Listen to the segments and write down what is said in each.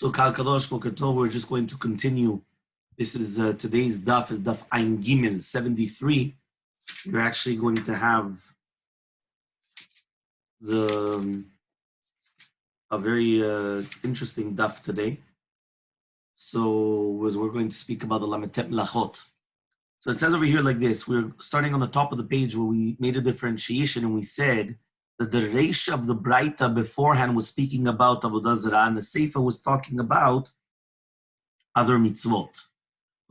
So Kal Kadosh Boker Tov, we're just going to continue. This is today's Daf is Daf Ein Gimel 73. We're actually going to have a very interesting Daf today. So we're going to speak about the Lametet Melachot. So it says over here like this. We're starting on the top of the page where we made a differentiation and we said that the Reish of the Braita beforehand was speaking about Avodah Zarah and the Seifa was talking about other mitzvot.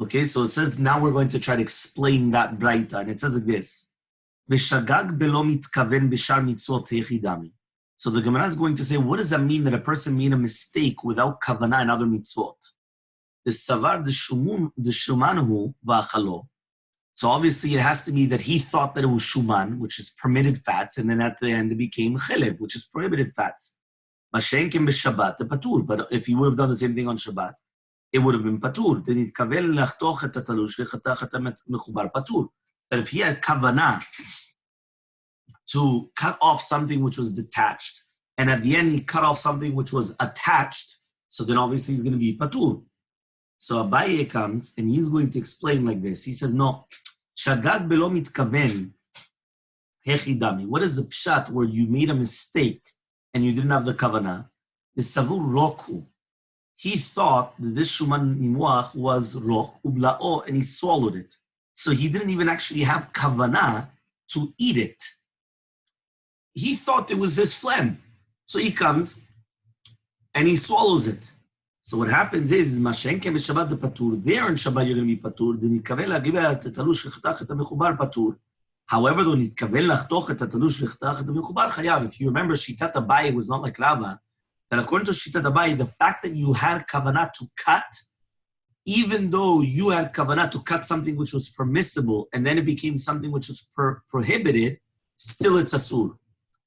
Okay, so it says now we're going to try to explain that Braita, and it says like this: V'shagag belo mitkaven b'shar mitzvot hechidami. So the Gemara is going to say, what does that mean that a person made a mistake without kavanah in other mitzvot? The savar the shumanhu v'achalo. So obviously it has to be that he thought that it was shuman, which is permitted fats, and then at the end it became chelev, which is prohibited fats. Mashenkim b'Shabbat patur. But if he would have done the same thing on Shabbat, it would have been patur. Then itkavel lachtoch et hatalush v'chatach et mechubar patur. That if he had kavanah to cut off something which was detached, and at the end he cut off something which was attached, so then obviously he's going to be patur. So Abaye comes and he's going to explain like this. He says, no, shagag belo mitkaven hechidami. What is the pshat where you made a mistake and you didn't have the kavanah? The savur roku. He thought that this shuman nimuach was rok ublao, and he swallowed it. So he didn't even actually have kavanah to eat it. He thought it was his phlegm. So he comes and he swallows it. So what happens is Mashenkem b'Shabbat the patur. There in Shabbat you're going to be patur. Then nitkaven lagibeh et talush v'chatach et mechubar patur. However, though nitkaven lachtoch et talush v'chatach et mechubar chayav. If you remember, Shitat Abaye was not like Rava. That according to Shitat Abaye, the fact that you had kavanah to cut, even though you had kavanah to cut something which was permissible, and then it became something which was prohibited, still it's asur.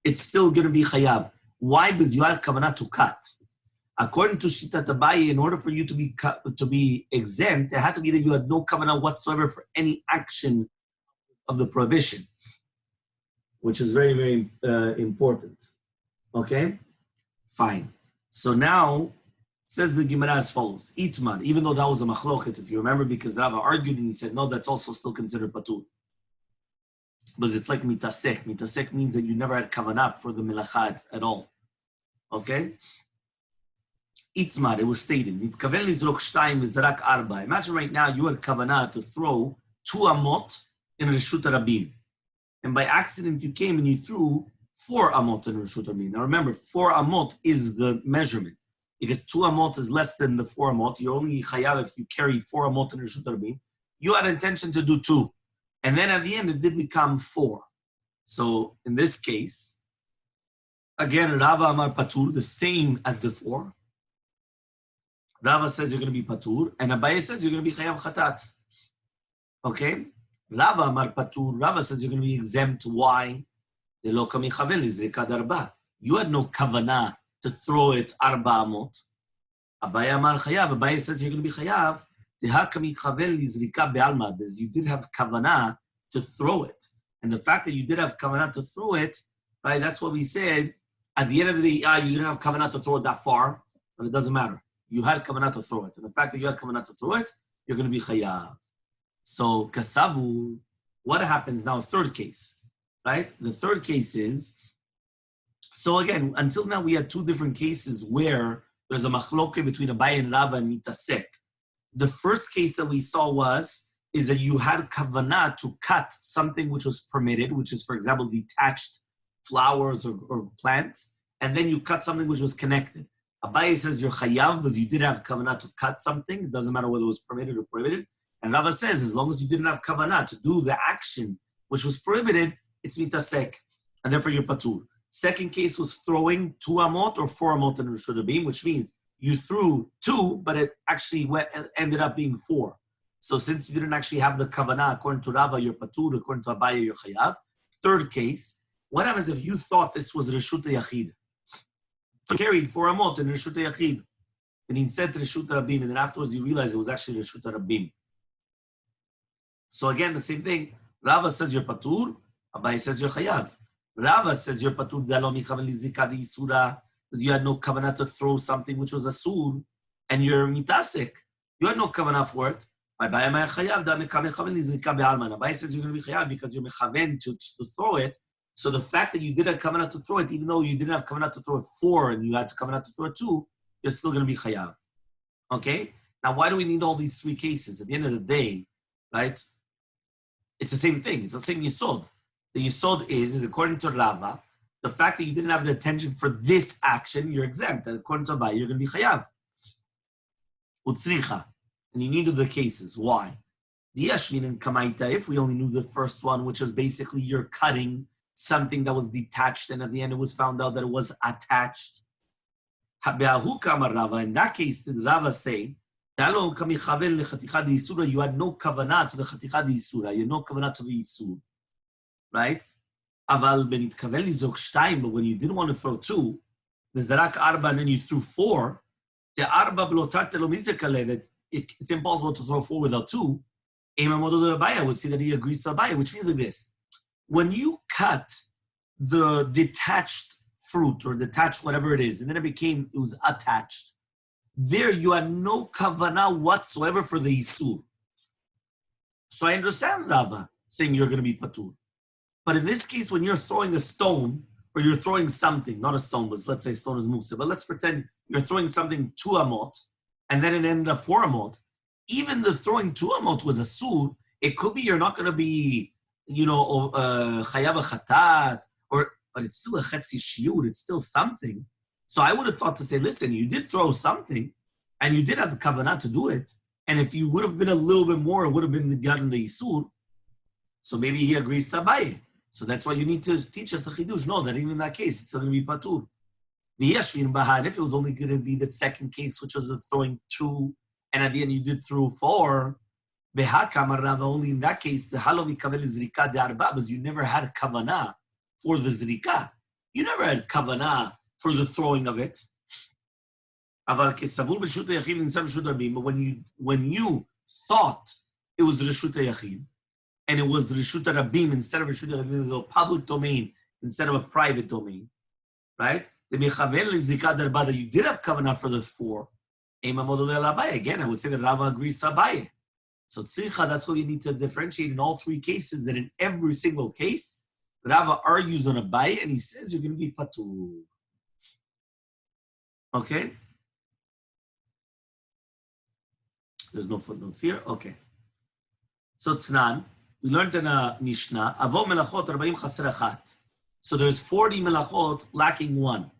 It's still going to be chayav. Why? Because you had kavanah to cut. According to Shitat Abaye, in order for you to be exempt, it had to be that you had no kavanah whatsoever for any action of the prohibition, which is very, very important. Okay? Fine. So now, says the Gemara as follows: Itmar, even though that was a machloket, if you remember, because Rava argued and he said, no, that's also still considered patur. But it's like mitasek. Mitasek means that you never had kavanah for the melachat at all. Okay? Itmar, it was stated, Nitkaven lizrok shtayim v'zarak arba. Imagine right now you had kavanah to throw 2 amot in Reshut Rabim. And by accident you came and you threw 4 amot in Reshut Rabim. Now remember, 4 amot is the measurement. Because 2 amot is less than the 4 amot. You're only chayav if you carry 4 amot in Reshut Rabim. You had intention to do 2. And then at the end it did become 4. So in this case, again, Rava Amar Patur, the same as before. Rava says you're going to be patur, and Abaye says you're going to be chayav chatat. Okay? Rava Amar Patur, Rava says you're going to be exempt. Why? You had no kavanah to throw it arba amot. Abaye Amar chayav, Abaye says you're going to be chayav. Because you did have kavanah to throw it. And the fact that you did have kavanah to throw it, right, that's what we said. At the end of the day, you didn't have kavanah to throw it that far, but it doesn't matter. You had kavanah to throw it. And the fact that you had kavanah to throw it, you're going to be chayav. So, kasavu, what happens now? Third case, right? The third case is, so again, until now we had 2 different cases where there's a machloke between Abaye and Rava and mitasek. The first case that we saw is that you had kavanah to cut something which was permitted, which is, for example, detached flowers or plants, and then you cut something which was connected. Abaye says you're chayav because you did have kavanah to cut something. It doesn't matter whether it was permitted or prohibited. And Rava says as long as you didn't have kavanah to do the action which was prohibited, it's mitasek, and therefore you're patur. Second case was throwing 2 amot or 4 amot in Reshut Rabim, which means you threw 2, but it actually ended up being 4. So since you didn't actually have the kavanah, according to Rava, you're patur. According to Abaye, you're chayav. Third case, what happens if you thought this was Reshut Yachid? You carried 4 amot in Reshut Yachid. And he said Reshut Rabim, and then afterwards you realize it was actually Reshut Rabim. So again, the same thing. Rava says you're patur. Abaye says you're chayav. Rava says you're patur dalo michavan lizika di isura, because you had no kavanah to throw something which was asur. and you're mitasek. You had no kavanah for it. Abai says you're going to be chayav because you're mechaven to throw it. So the fact that you did have kavanah to throw it, even though you didn't have kavanah to throw it 4 and you had kavanah to throw it 2, you're still going to be chayav. Okay? Now, why do we need all these 3 cases? At the end of the day, right, it's the same thing. It's the same yisod. The yisod is according to Rava, the fact that you didn't have the attention for this action, you're exempt. And according to Abai, you're going to be chayav. Utzricha. And you needed the cases. Why? Diashvin and Kamaita, if we only knew the first one, which was basically you're cutting something that was detached, and at the end it was found out that it was attached. In that case, did Rava say, you had no kavanah to the chaticha d'isura, you had no kavanah to the isur, right? But when you didn't want to throw 2, the zarak arba, and then you threw 4, the arba that it's impossible to throw 4 without 2. I would say that he agrees to Abai, which means like this. When you cut the detached fruit or detached whatever it is, and then it was attached, there you had no kavanah whatsoever for the isur. So I understand Rava saying you're going to be patur. But in this case, when you're throwing a stone, or you're throwing something, not a stone, but let's say stone is muksa, but let's pretend you're throwing something 2 amot, and then it ended up 4 amot. Even the throwing 2 amot was a sur. It could be you're not going to be, chayav chatat, but it's still a chetzi shiur. It's still something. So I would have thought to say, listen, you did throw something, and you did have the kavanah to do it. And if you would have been a little bit more, it would have been gotten the isur. So maybe he agrees to Abai. So that's why you need to teach us a chidush. No, that even in that case, it's going to be patur. The yeshvin bahan, if it was only going to be the second case, which was the throwing 2, and at the end you did throw 4, behakam Rava, only in that case, the halo mikavel zrika de arba, because you never had kavanah for the zrika. You never had kavanah for the throwing of it. But when you thought it was Reshut Yachid, and it was Reshut Rabim instead of Reshut Yachid, it was a public domain instead of a private domain, right? The Mechavel Zrika Darba, that you did have kavanah for those 4. Again, I would say that Rava agrees to Abaye. So tzricha, that's what you need to differentiate in all 3 cases, that in every single case, Rava argues on Abaye, and he says you're going to be patur. Okay? There's no footnotes here. Okay. So Tnan, we learned in a Mishnah, Avo melachot 40 chaser achat. So there's 40 melachot lacking 1.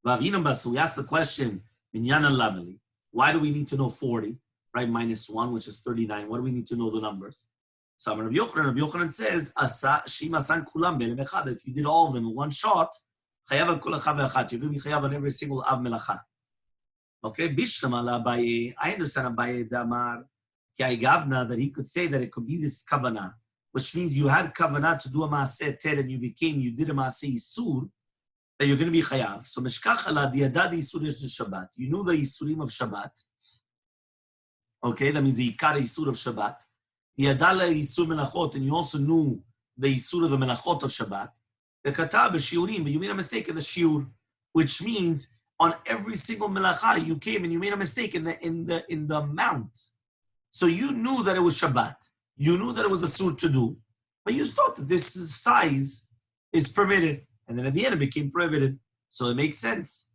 V'avinam basu, we asked the question, Minyan al-Lameli, why do we need to know 40, right? Minus 1, which is 39. Why do we need to know the numbers? So Rabbi Yochanan says, Shim asan kulam be'elem echad. If you did all of them in one shot, chayav al kol echad ve'achat. You're going to be chayav on every single av melacha. Okay, Bishlam ala Abaye. I understand Abaye damar ki gavna, that he could say that it could be this kavanah, which means you had kavanah to do a maaseh ter and you did a maaseh isur, that you're going to be chayav. So meshkach ala diadad isur is the Shabbat. You knew the isurim of Shabbat. Okay, that means the ikar isur of Shabbat. Diadala isur melachot, and you also knew the isur of the melachot of Shabbat. The kata b'shiurim, but you made a mistake in the shiur, which means on every single melacha you came and you made a mistake in the amount. So you knew that it was Shabbat. You knew that it was a sur to do, but you thought that this size is permitted. And then at the end it became prohibited. So it makes sense.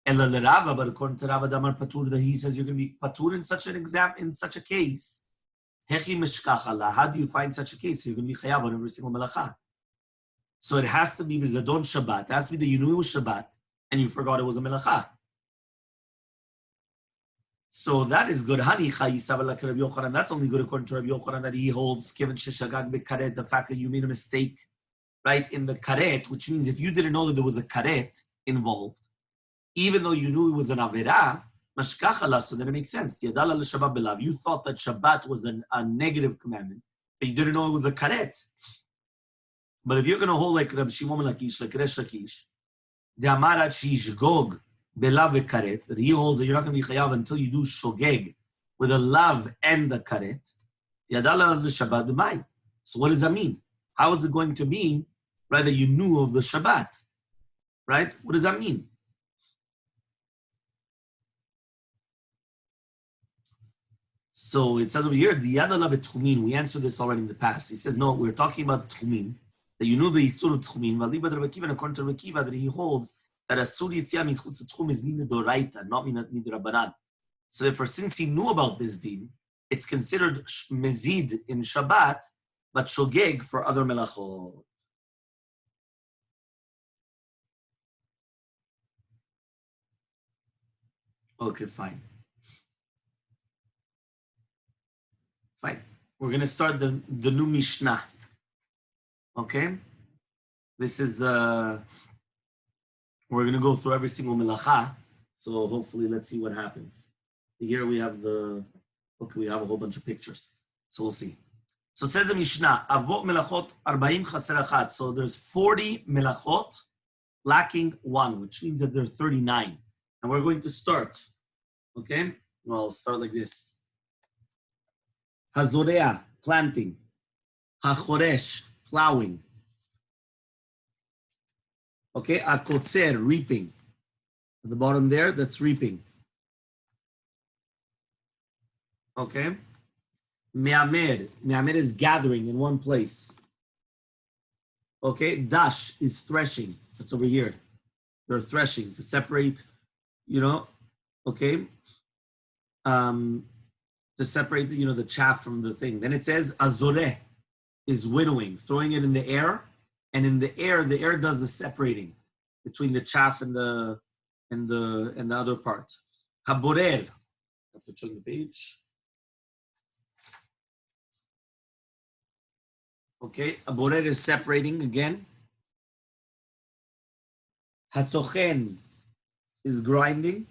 Ela l'Rava, but according to Rava Damar Patur, that he says you're going to be Patur in such an example, in such a case. Hechi meshkach Allah. How do you find such a case? You're going to be chayav on every single melacha. So it has to be Bizadon Shabbat. It has to be that you knew it was Shabbat and you forgot it was a melacha. So that is good. Hani chayisav ala Rabbi Yochanan. That's only good according to Rabbi Yochanan, that he holds given sheshagag bekaret, the fact that you made a mistake, right, in the karet, which means if you didn't know that there was a karet involved, even though you knew it was an avera, mashkach Allah, so then it makes sense. You thought that Shabbat was a negative commandment, but you didn't know it was a karet. But if you're going to hold like Rabbi Shimon Lakish, like Resh Lakish, the Amarat Shishgog belav karet, that he holds that you're not going to be chayav until you do shogeg with a lav and the karet. Yadala the Shabbat b'may. So what does that mean? How is it going to mean, right, that you knew of the Shabbat? Right? What does that mean? So it says over here, we answered this already in the past. He says, no, we're talking about tchumin, that you know the Isur of tchumin, and according to Rabbi Kiva, that he holds that Asur Yitzia Mitzchutz Tchum is min doraita, not min Rabbanan. So therefore, since he knew about this din, it's considered mezid in Shabbat, but shogeg for other melachot. Okay, fine. Fine. We're going to start the new Mishnah. Okay? This is, we're going to go through every single melacha. So hopefully, let's see what happens. Here we have we have a whole bunch of pictures. So we'll see. So it says the Mishnah, Avot melachot 40 chaser achat. So there's 40 melachot lacking one, which means that there are 39. And we're going to start. Okay? Well, I'll start like this. Hazorea, planting. Hachoresh, plowing. Okay? Akotzer, reaping. At the bottom there, that's reaping. Okay? Me'amer. Me'amer is gathering in one place. Okay? Dash is threshing. That's over here. They're threshing to separate, okay? To separate, the chaff from the thing. Then it says azoreh is winnowing, throwing it in the air, and in the air does the separating between the chaff and the other part. Haborer. That's what's on the page. Okay, haborer is separating again. Hatochen is grinding.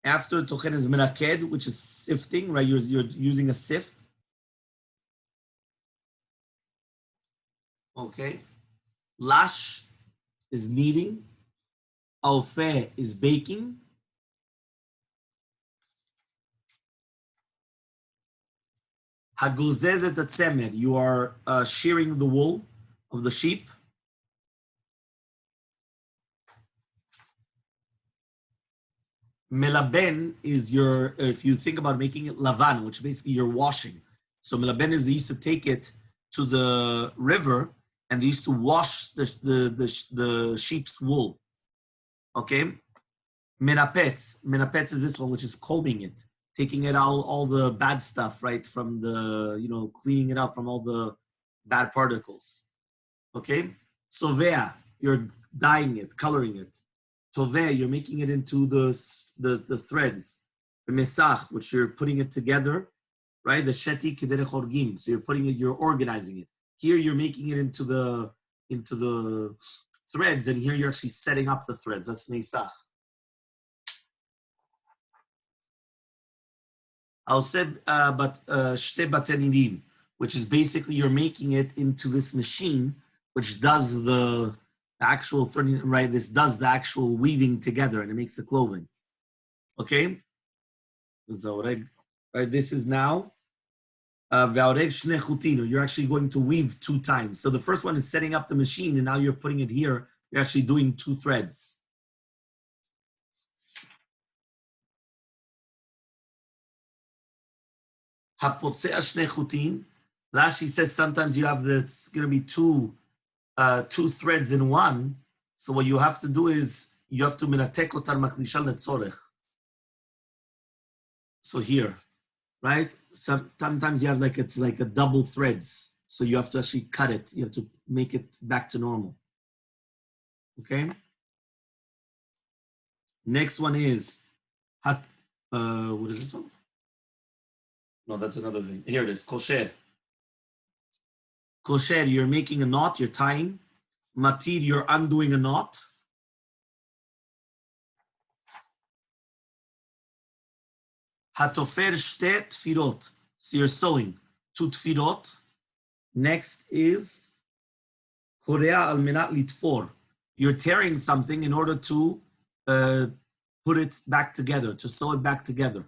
After tochen is menaked, which is sifting, right? You're using a sift. Okay. Lash is kneading. Alfeh is baking. Haguzezet atzemer, you are shearing the wool of the sheep. Melaben is if you think about making it lavan, which basically you're washing. So melaben is they used to take it to the river and they used to wash the sheep's wool. Okay? Menapetz is this one, which is combing it, taking it out, all the bad stuff, right, from the, cleaning it out from all the bad particles. Okay? Sovea, you're dyeing it, coloring it. Toveh, you're making it into the threads. The mesach, which you're putting it together, right? The sheti kederech orgim. So you're organizing it. Here you're making it into the threads, and here you're actually setting up the threads. That's mesach. I'll say, but shte batenirim, which is basically you're making it into this machine, which does the actual threading, right? This does the actual weaving together, and it makes the clothing. Okay? Right? This is now you're actually going to weave 2 times. So the first one is setting up the machine, and now you're putting it here. You're actually doing 2 threads. Rashi says sometimes you have it's going to be 2 threads in one. So what you have to do is you have to minatek otar maklishal letzorech. So here, right? Sometimes you have it's like a double threads. So you have to actually cut it. You have to make it back to normal. Okay. Next one is what is this one? No, that's another thing. Here it is. Kosher. Kosher, you're making a knot, you're tying. Matir, you're undoing a knot. Hatofer shte tfirot. So you're sewing 2 tfirot. Next is korea al menat litfor. You're tearing something in order to put it back together, to sew it back together.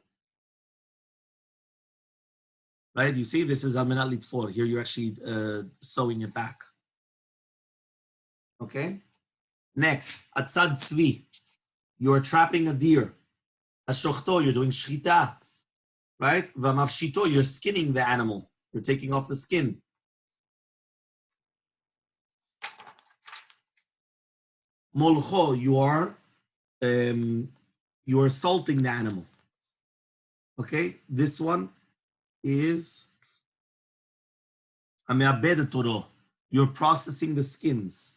Right? You see, this is al menat litfor. Here you're actually sewing it back. Okay? Next, atzad tzvi. You're trapping a deer. Hashochto, you're doing shchita, right? V'mafshito, you're skinning the animal. You're taking off the skin. Molcho, you are salting the animal. Okay, this one is ame'abed toro. You're processing the skins.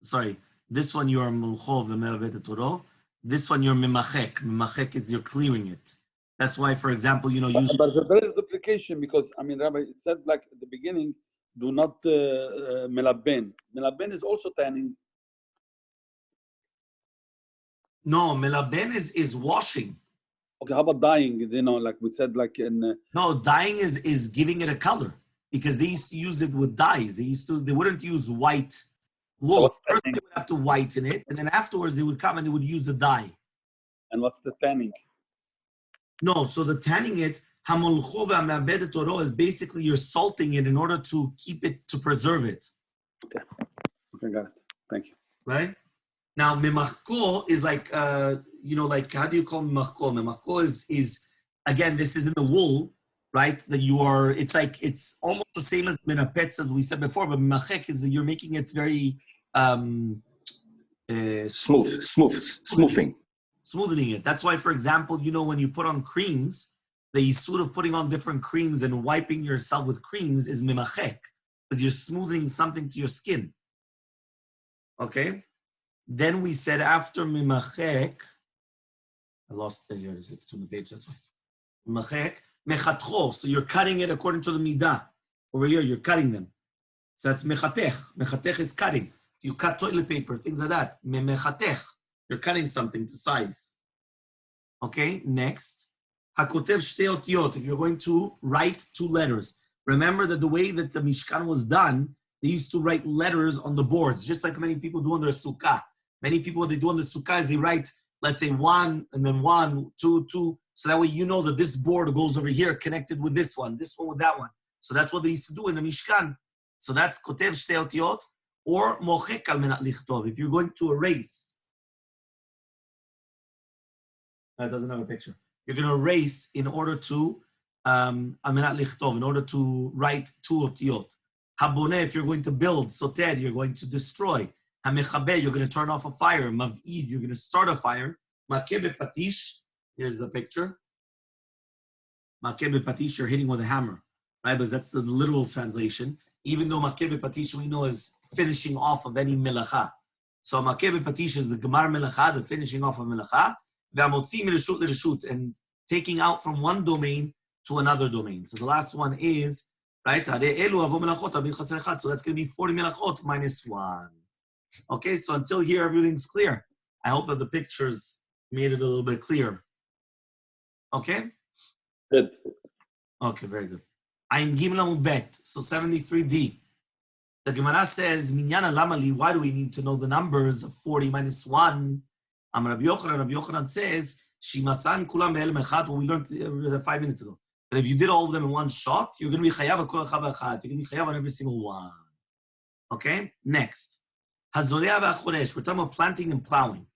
Sorry, this one you are molcho v'me'abed toro. This one you're memachek. Memachek is you're clearing it. That's why, for example, you know, but there is duplication because Rabbi, it said like at the beginning, do not melaben. Melaben is also tanning. No, melaben is washing. Okay, how about dyeing? You know, like we said, like in. No, dyeing is giving it a color because they used to use it with dyes. They wouldn't use white wool. First, they would have to whiten it, and then afterwards they would come and they would use the dye. And what's the tanning? No, so the tanning it, is basically you're salting it in order to keep it, to preserve it. Okay, got it. Thank you. Right? Now, memachko is like, you know, like, how do you call memachko? Memachko is, again, this is in the wool, right? That you are, it's like, it's almost the same as menapetz as we said before, but memachek is that you're making it very smoothing. Smoothing it. That's why, for example, you know, when you put on creams, the sort of putting on different creams and wiping yourself with creams is memachek, because you're smoothing something to your skin. Okay? Then we said after memachek, I lost the here, it's on the page, that's why. Memachek, mechatcho, so you're cutting it according to the midah. Over here, you're cutting them. So that's mechatech. Mechatech is cutting. You cut toilet paper, things like that. Mechatech. You're cutting something to size. Okay, next. Hakotev shtei otiyot. If you're going to write 2 letters. Remember that the way that the Mishkan was done, they used to write letters on the boards, just like many people do on their sukkah. Many people, what they do on the sukkah is they write, let's say 1, and then 1, 2, 2. So that way you know that this board goes over here, connected with this one with that one. So that's what they used to do in the Mishkan. So that's kotev shtei otiyot, or mochek al menat lichtov. If you're going to erase, it doesn't have a picture. You're going to erase in order to, in order to write 2 otiyot. Haboneh, if you're going to build, soter, you're going to destroy. Hamechaber, you're going to turn off a fire. Mav'id, you're going to start a fire. Makeh bepatish, here's the picture. Makeh bepatish, you're hitting with a hammer, right? Because that's the literal translation. Even though makeh bepatish we know is finishing off of any melacha. So makeh bepatish is the gemar melacha, the finishing off of melacha. And taking out from one domain to another domain. So the last one is, right? So that's going to be 40 melachot minus 1. Okay, so until here, everything's clear. I hope that the pictures made it a little bit clearer. Okay? Good. Okay, very good. Ayin Gimel Amud Bet, so 73b. The Gemara says, Minyana Lamali, why do we need to know the numbers of 40 minus 1? Rabbi Yochanan says, Shimasan kulam be'el mechat, what we learned 5 minutes ago. But if you did all of them in one shot, you're going to be chayav kol echad v'echad. You're going to be chayav on every single one. Okay? Next. Hazorea v'achoresh. We're talking about planting and plowing.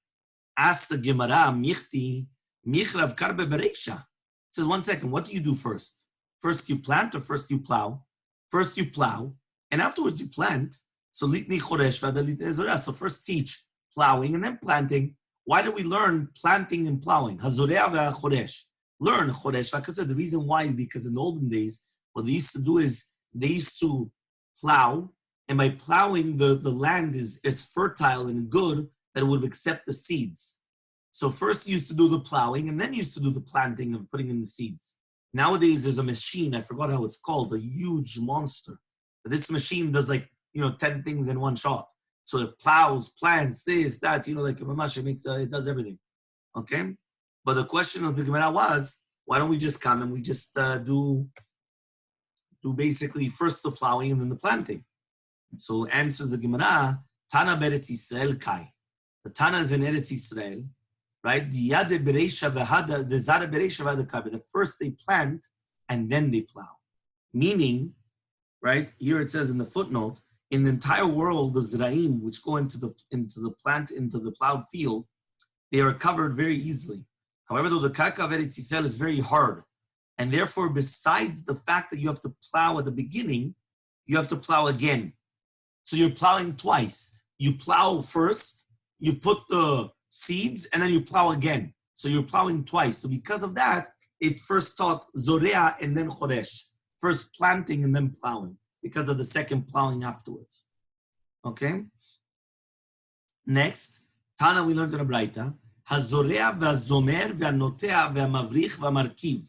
Ask the Gemara, Michti, Michrav karbe bereisha. It says, 1 second, what do you do first? First you plant or first you plow? First you plow, and afterwards you plant. So litni choresh v'adalit hazorea. So first teach plowing and then planting. Why do we learn planting and plowing? Hazorea v'achoresh. Learn choresh v'akatzah. The reason why is because in the olden days, what they used to do is they used to plow, and by plowing, the land is fertile and good that it would accept the seeds. So first you used to do the plowing, and then you used to do the planting and putting in the seeds. Nowadays, there's a machine, I forgot how it's called, a huge monster. This machine does 10 things in one shot. So it plows, plants, this, that, like Mamash, it does everything. Okay? But the question of the Gemara was, why don't we just come and we just do basically first the plowing and then the planting? So answers the Gemara, Tana beretz Yisrael kai. The Tana is in Eretz Yisrael, right? The first they plant and then they plow. Meaning, right, here it says in the footnote, in the entire world, the zraim, which go into the plowed field, they are covered very easily. However, though the karka of Eretz Yisrael is very hard, and therefore, besides the fact that you have to plow at the beginning, you have to plow again. So you're plowing twice. You plow first, you put the seeds, and then you plow again. So you're plowing twice. So because of that, it first taught Zorea and then Choresh. First planting and then plowing, because of the second plowing afterwards. Okay? Next, Tana, we learned in a Braita, Hazorea v'azomer v'anotea v'amavrich v'amarkiv.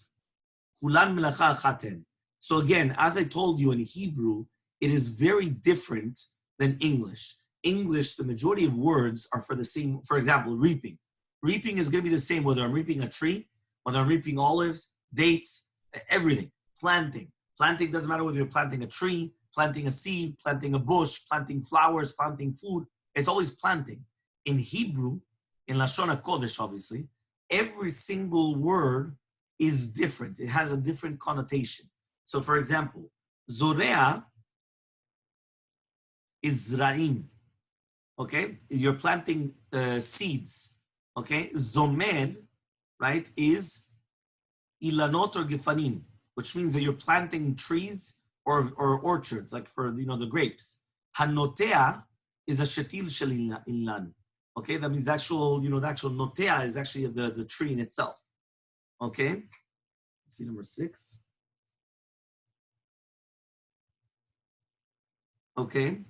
Kulan melacha achaten. So again, as I told you in Hebrew, it is very different than English. English, the majority of words are for the same, for example, reaping. Reaping is going to be the same whether I'm reaping a tree, whether I'm reaping olives, dates, everything. Planting. Planting doesn't matter whether you're planting a tree, planting a seed, planting a bush, planting flowers, planting food. It's always planting. In Hebrew, in Lashon HaKodesh, obviously, every single word is different. It has a different connotation. So, for example, Zorea is Zra'im. Okay? You're planting seeds. Okay? Zomer, right, is Ilanot or Gefanim, which means that you're planting trees or orchards, like for, the grapes. Hanotea is a shetil shel ilan. Okay, that means the actual notea is actually the tree in itself. Okay, let's see number 6. Okay,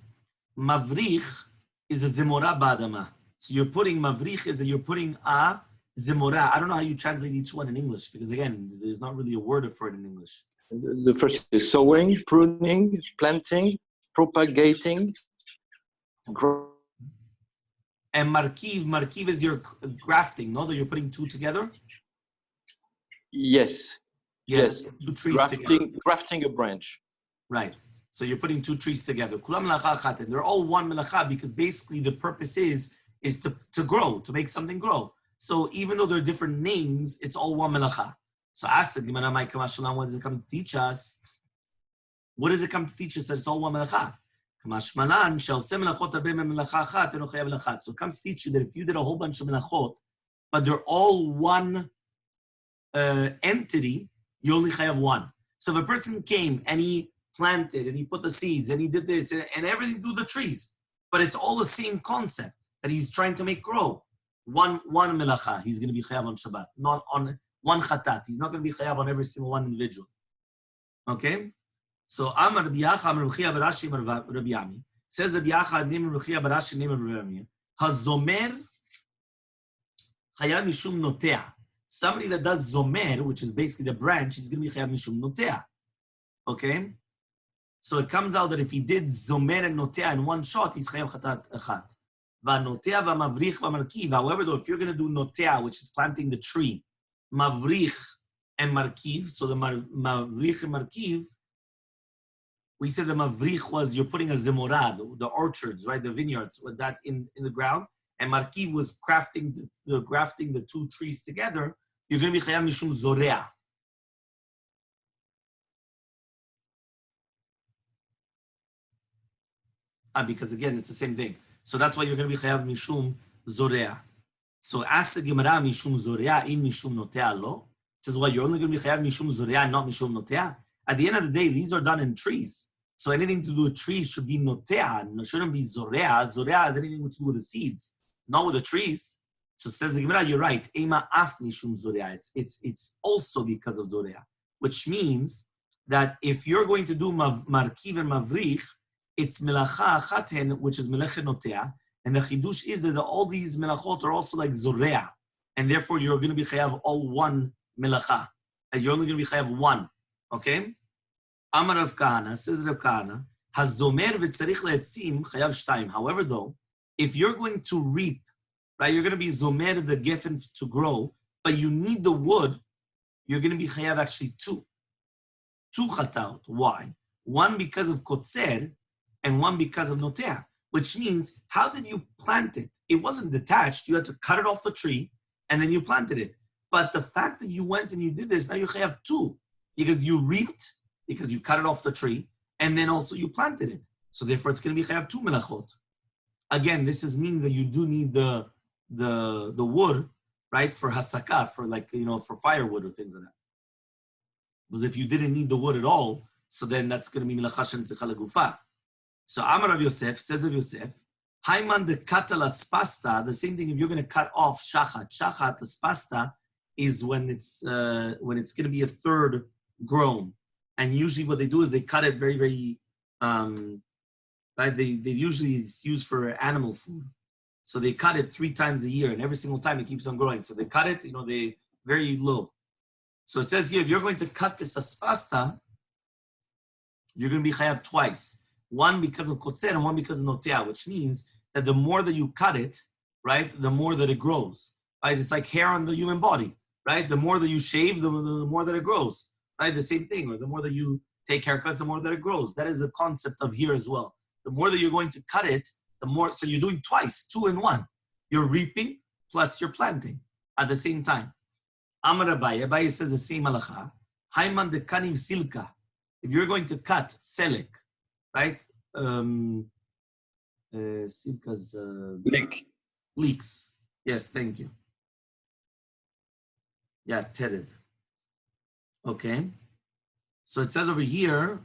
mavrich is a zemora ba'adama. So you're putting mavrich is that you're putting a zemora. I don't know how you translate each one in English because again, there's not really a word for it in English. The first is sowing, pruning, planting, propagating. And markiv is your grafting, no? That you're putting two together? Yes. Yes. Two trees together. Grafting a branch. Right. So you're putting two trees together. Kulam melacha achaten. They're all one melacha because basically the purpose is to grow, to make something grow. So even though they're different names, it's all one melacha. So ask the Gemara, what does it come to teach us? What does it come to teach us that it's all one melacha? So it comes to teach you that if you did a whole bunch of melachot, but they're all one entity, you only have one. So if a person came and he planted and he put the seeds and he did this and everything through the trees, but it's all the same concept that he's trying to make grow. One melacha, he's going to be chayav on Shabbat, not on one chatat. He's not going to be chayav on every single one individual. Okay? So Amar Rabbi Yacha, Amar Rabbi Chia Barashi, Amar Rabbi Ami. Says Rabbi Yacha, name Rabbi Chia Barashi, name Rabbi Ami. Hazomer chayav mishum notea. Somebody that does zomer, which is basically the branch, is going to be chayav mishum notea. Okay? So it comes out that if he did zomer and notea in one shot, he's chayav chatat achat. Va'notea va'mavrich va'markiv. However, though, if you're going to do notea, which is planting the tree, mavrich and markiv, so the mavrich and markiv, we said the mavrich was you're putting a zemorah, the orchards, right, the vineyards, with that in the ground, and markiv was grafting the two trees together. You're going to be chayav mishum zorea. Because again, it's the same thing. So that's why you're going to be chayav mishum zorea. So ask the Gemara mishum zorea in mishum notea lo. It says, well, you're only going to be chayav mishum zorea, not mishum notea. At the end of the day, these are done in trees. So anything to do with trees should be notea, it shouldn't be zorea. Zorea has anything to do with the seeds, not with the trees. So says the Gemara, you're right. Ema af mishum zorea. It's also because of zorea, which means that if you're going to do markiv and mavrich, it's melacha achaten, which is melechet notea, and the chidush is that all these melachot are also like zorea, and therefore you're going to be chayav all one melacha, and you're only going to be chayav one. Okay? Amar Rav Kahana, says Rav Kahana, hazomer v'tzarich le'etzim chayav shtayim. However, though, if you're going to reap, right, you're going to be zomer the geffen to grow, but you need the wood, you're going to be chayav actually two chatat. Why? One because of kotzer, and one because of notea, which means, how did you plant it? It wasn't detached. You had to cut it off the tree, and then you planted it. But the fact that you went and you did this, now you have two, because you reaped, because you cut it off the tree, and then also you planted it. So therefore, it's going to be chayav two melachot. Again, this means that you do need the the wood, right, for hasaka, for for firewood or things like that. Because if you didn't need the wood at all, so then that's going to be melacha shenetzricha legufa. So Amar Rav Yosef says of Yosef, Haiman de katala spasta. The same thing if you're going to cut off shachat. Shachat, the spasta, is when it's going to be a third grown, and usually what they do is they cut it very, very. Right? They usually it's used for animal food, so they cut it 3 times a year, and every single time it keeps on growing. So they cut it, they very low. So it says here, if you're going to cut this aspasta, you're going to be chayav twice. One because of kotzer and one because of notea, which means that the more that you cut it, right, the more that it grows. Right? It's like hair on the human body, right? The more that you shave, the more that it grows. Right? The same thing, or the more that you take haircuts, the more that it grows. That is the concept of here as well. The more that you're going to cut it, the more, so you're doing twice, 2 in 1. You're reaping plus you're planting at the same time. Amar Abaye says the same halacha. Haiman de kanim silka. If you're going to cut selek, right? Silka's leeks. Yes, thank you. Yeah, tered. Okay. So it says over here,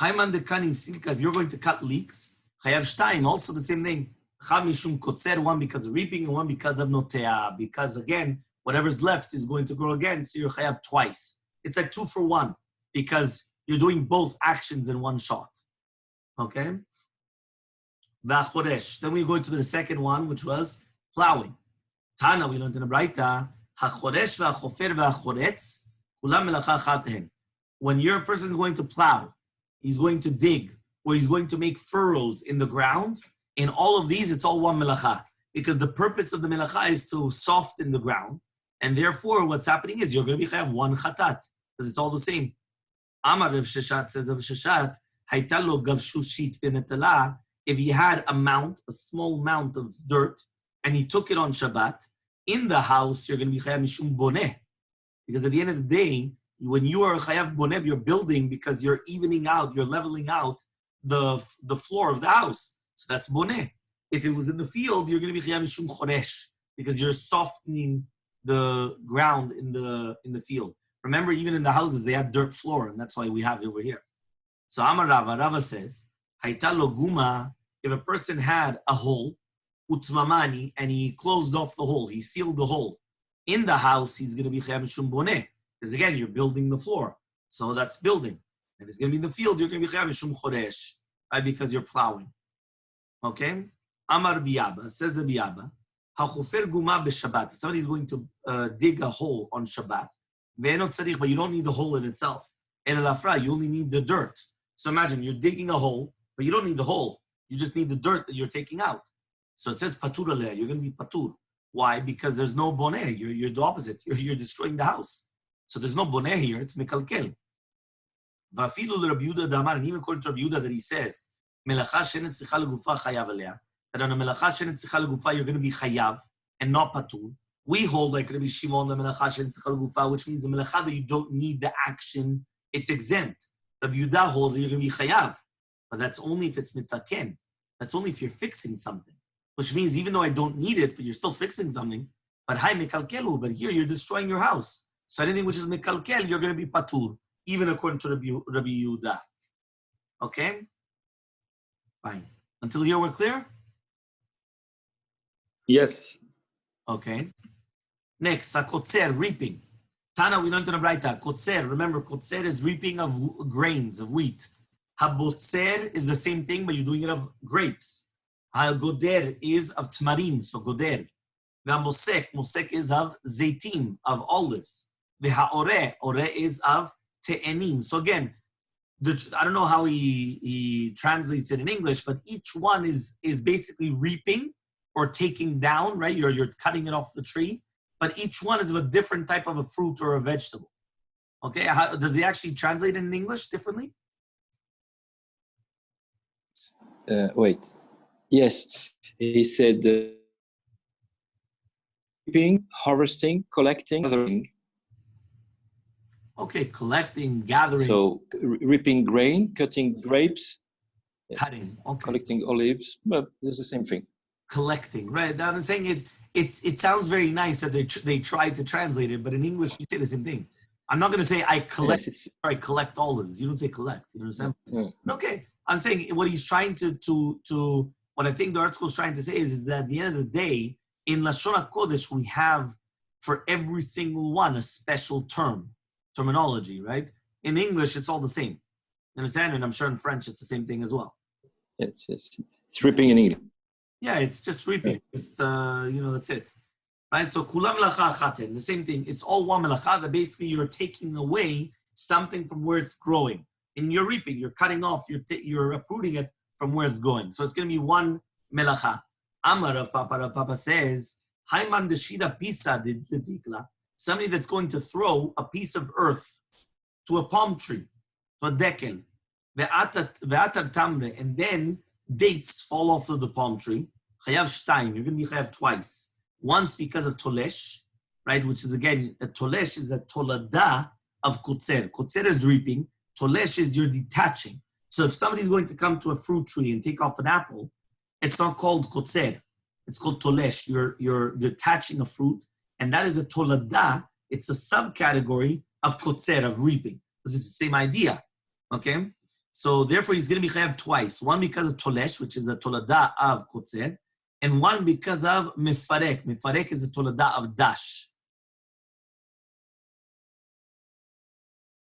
Haiman de kanim silka. If you're going to cut leeks, chayav shtaim. Also the same thing. Chav mishum kotzer. One because of reaping and one because of notea. Because again, whatever's left is going to grow again, so you're chayav twice. It's like 2 for 1 because you're doing both actions in one shot. Okay? V'achoresh. Then we go to the second one, which was plowing. Tana, we learned in the Braita, hachoresh v'achofer v'achoretz, kulam melacha achat hen. When your person is going to plow, he's going to dig, or he's going to make furrows in the ground, in all of these, it's all one melacha. Because the purpose of the melacha is to soften the ground. And therefore, what's happening is you're going to be chayav 1 chatat, because it's all the same. Amar Rav Sheshat says of Sheshat, Haitalo gavshu shit v'netala. If he had a small amount of dirt, and he took it on Shabbat, in the house, you're going to be chayav mishum boneh. Because at the end of the day, when you are chayav boneh, you're building because you're evening out, you're leveling out the floor of the house. So that's boneh. If it was in the field, you're going to be chayav mishum choresh, because you're softening the ground in the field. Remember, even in the houses, they had dirt floor, and that's why we have it over here. So Amar Rava says, Haita lo guma, if a person had a hole, utmamani, and he closed off the hole, he sealed the hole. In the house, he's going to be chayav mishum boneh, because again, you're building the floor. So that's building. If it's going to be in the field, you're going to be chayav mishum choresh, right, because you're plowing. Okay? Amar Biyaba, says Biyaba, hachofer guma b'Shabbat. If somebody's going to dig a hole on Shabbat, but you don't need the hole in itself. You only need the dirt. So imagine you're digging a hole, but you don't need the hole. You just need the dirt that you're taking out. So it says patur aleh. You're going to be patur. Why? Because there's no boneh. You're the opposite. You're destroying the house. So there's no boneh here. It's mekalkel. And even according to Rabbi Yehuda that he says, that on a melacha shenetzricha legufa you're going to be chayav and not patur. We hold like Rabbi Shimon the melacha shenetzricha legufa, which means the melacha that you don't need the action, it's exempt. Rabbi Yehuda holds that you're going to be chayav, but that's only if it's mitaken. That's only if you're fixing something, which means even though I don't need it, but you're still fixing something. But hi mekalkelu, but here you're destroying your house. So anything which is mekalkel, you're going to be patur, even according to Rabbi Yehuda. Okay, fine. Until here we're clear. Yes. Okay. Next, kotzer, reaping. Tana, we learned in the Braita. Kotzer, remember, kotzer is reaping of grains, of wheat. Habotzer is the same thing, but you're doing it of grapes. Goder is of tmarim, so goder. Mosek is of zeitim, of olives. Ore is of te'enim. So again, I don't know how he translates it in English, but each one is basically reaping or taking down, right? You're cutting it off the tree, but each one is of a different type of a fruit or a vegetable. Okay, does he actually translate it in English differently? Wait. Yes, he said reaping, harvesting, collecting, gathering. Okay, collecting, gathering. So reaping grain, cutting grapes, cutting, okay. Collecting olives, but it's the same thing. Collecting, right? I'm saying it sounds very nice that they tried to translate it, but in English you say the same thing. I'm not going to say I collect. Yes, I collect olives. You don't say collect. You understand? yeah. Okay, I'm saying what he's trying to what I think the article is trying to say is that at the end of the day, in Lashon HaKodesh, we have for every single one a special terminology, right? In English, it's all the same. You understand? And I'm sure in French, it's the same thing as well. Yes, yes. It's ripping in English. Yeah, it's just reaping. Just that's it. Right? So kulam melacha achaten, the same thing. It's all one melacha that basically you're taking away something from where it's growing. And you're reaping, you're cutting off, you're uprooting it from where it's going. So it's going to be one melacha. Amar Rav Papa says, Haiman deshida pisa dikla, somebody that's going to throw a piece of earth to a palm tree, to a dekel, ve'atar tamre, and then dates fall off of the palm tree. Chayav shtaim, you're going to be chayav twice. Once because of tolesh, right? Which is again, a tolesh is a tolada of kotzer. Kotzer is reaping. Tolesh is you're detaching. So if somebody's going to come to a fruit tree and take off an apple, it's not called kotzer. It's called tolesh. You're detaching a fruit, and that is a tolada. It's a subcategory of kotzer, of reaping, because it's the same idea. Okay? So therefore, he's going to be chayav twice. One because of tolesh, which is a tolada of kotzer, and one because of mifarek. Mifarek is a tolada of dash.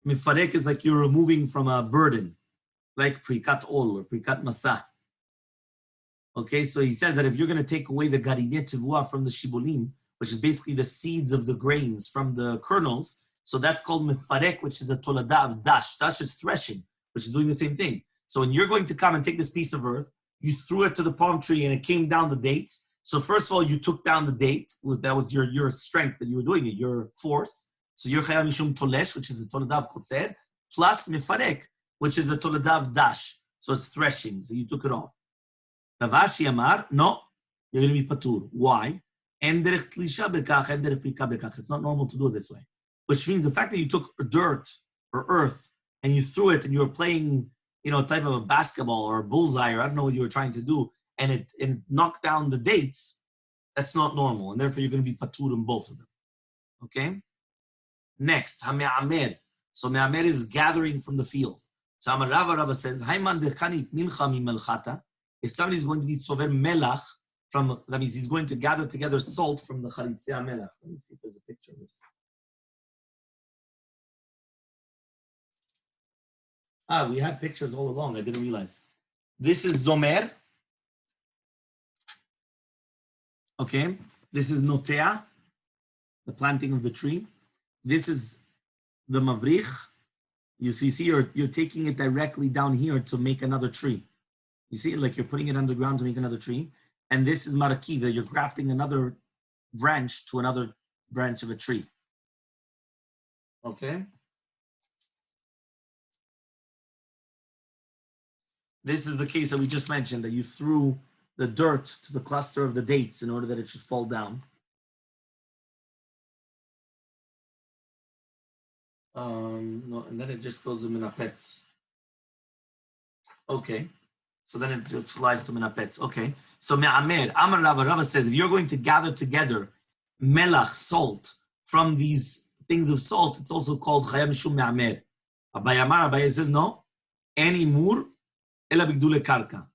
Mifarek is like you're removing from a burden, like prikat ol or prikat masa. Okay, so he says that if you're going to take away the garineh tivua from the shibolim, which is basically the seeds of the grains from the kernels, so that's called mifarek, which is a tolada of dash. Dash is threshing, which is doing the same thing. So when you're going to come and take this piece of earth, you threw it to the palm tree and it came down the dates. So first of all, you took down the date. That was your strength that you were doing it, your force. So you're chayav mishum tolesh, which is a tolada of kotzer, plus mifarek, which is a tolada of dash. So it's threshing. So you took it off. Rav Ashi Amar, no, you're going to be patur. Why? It's not normal to do it this way. Which means the fact that you took dirt or earth and you threw it and you were playing, type of a basketball or a bullseye, or I don't know what you were trying to do, and it knocked down the dates, that's not normal. And therefore you're going to be patur in both of them. Okay? Next, ha-me'amer. So me'amer is gathering from the field. So Amar Rava says, Haiman dechanit mincha mi-melchata. If somebody's going to be tzover melach, that means he's going to gather together salt from the charitzei melach. Let me see if there's a picture of this. We had pictures all along. I didn't realize. This is zomer. Okay. This is notea, the planting of the tree. This is the mavrich. You see, you're taking it directly down here to make another tree. You see, like you're putting it underground to make another tree. And this is marakiva. You're grafting another branch to another branch of a tree. Okay. This is the case that we just mentioned, that you threw the dirt to the cluster of the dates in order that it should fall down. No, and then it just goes to minapets. Okay. So then it flies to minapets. Okay. So me'amer, Amar Rava says, if you're going to gather together melach, salt, from these things of salt, it's also called chayam mishum me'amer. Abaye says, no, any mur, ela bigdule karka.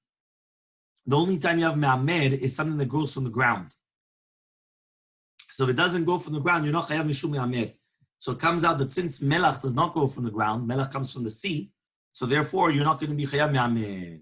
The only time you have me'amer is something that grows from the ground. So if it doesn't go from the ground, you're not chayav mishum me'amer. So it comes out that since melach does not go from the ground, melach comes from the sea, so therefore you're not going to be chayav me'amer.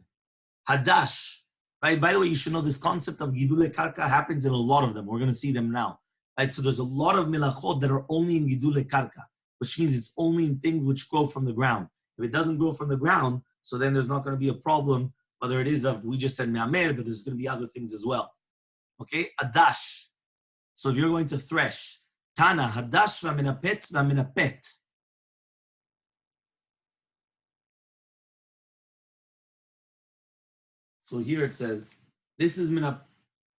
Hadash, right? By the way, you should know this concept of gidule karka happens in a lot of them. We're going to see them now, right? So there's a lot of melachot that are only in gidule karka, which means it's only in things which grow from the ground. If it doesn't grow from the ground, so then there's not going to be a problem, whether it is of, we just said me'amer, but there's going to be other things as well. Okay, adash. So if you're going to thresh, Tana, hadash v'amenapetz v'amenapet. So here it says, this is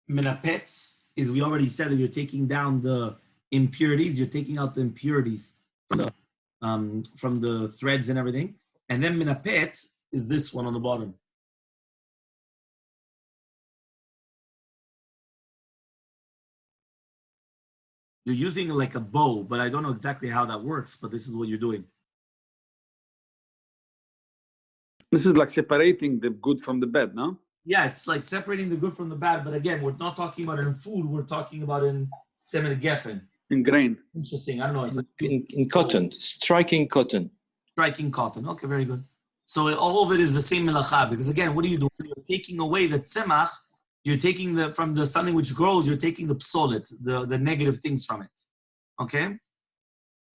minapetz, is we already said that you're taking down the impurities, you're taking out the impurities from the threads and everything. And then minapet is this one on the bottom. You're using like a bow, but I don't know exactly how that works, but this is what you're doing. This is like separating the good from the bad, no? Yeah, it's like separating the good from the bad, but again, we're not talking about it in food, we're talking about in semen geffen. In grain. Interesting. I don't know. It's like In cotton, striking cotton. striking cotton. Okay, very good. So all of it is the same melacha, because again, what are you doing? You're taking away the tzemach, you're taking from the something which grows, you're taking the psolet, the negative things from it. Okay?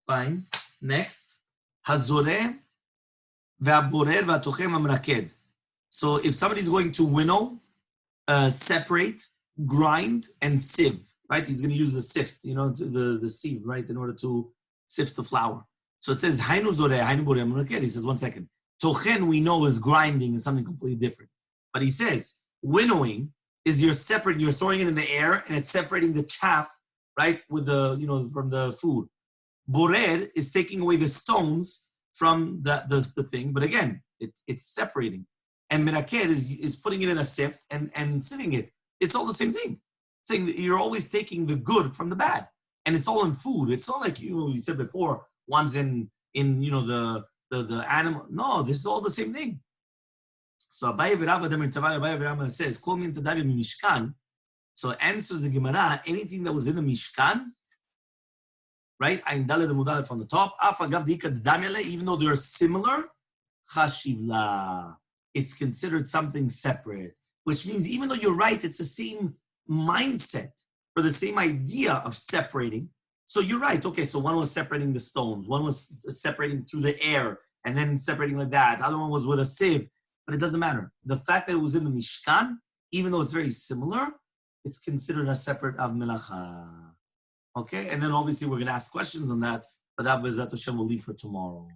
Fine. Next. Hazoreh ve'aborer ve'atochem amraked. So if somebody's going to winnow, separate, grind, and sieve, right? He's going to use the sift, the sieve, right, in order to sift the flour. So it says, Hainu zoreh, hainu boreh amraked. He says, one second. Tochen, we know, is grinding, is something completely different. But he says, winnowing is you're throwing it in the air, and it's separating the chaff, right, with from the food. Borer is taking away the stones from the thing, but again, it's separating. And meraked is putting it in a sift and sieving it. It's all the same thing. Saying that you're always taking the good from the bad, and it's all in food. It's not like you said before. One's in the animal. No, this is all the same thing. So Abaye v'Rava says, "Kol min tadavi mishkan." So answers the Gemara, anything that was in the Mishkan, right? Ayin daled amud from the top. Af agav di'ika d'damele, even though they're similar, chashivla. It's considered something separate, which means even though you're right, it's the same mindset or the same idea of separating. So you're right. Okay, so one was separating the stones, one was separating through the air, and then separating like that. The other one was with a sieve, but it doesn't matter. The fact that it was in the Mishkan, even though it's very similar, it's considered a separate av melacha. Okay, and then obviously we're going to ask questions on that, but that B'ezrat Hashem will leave for tomorrow.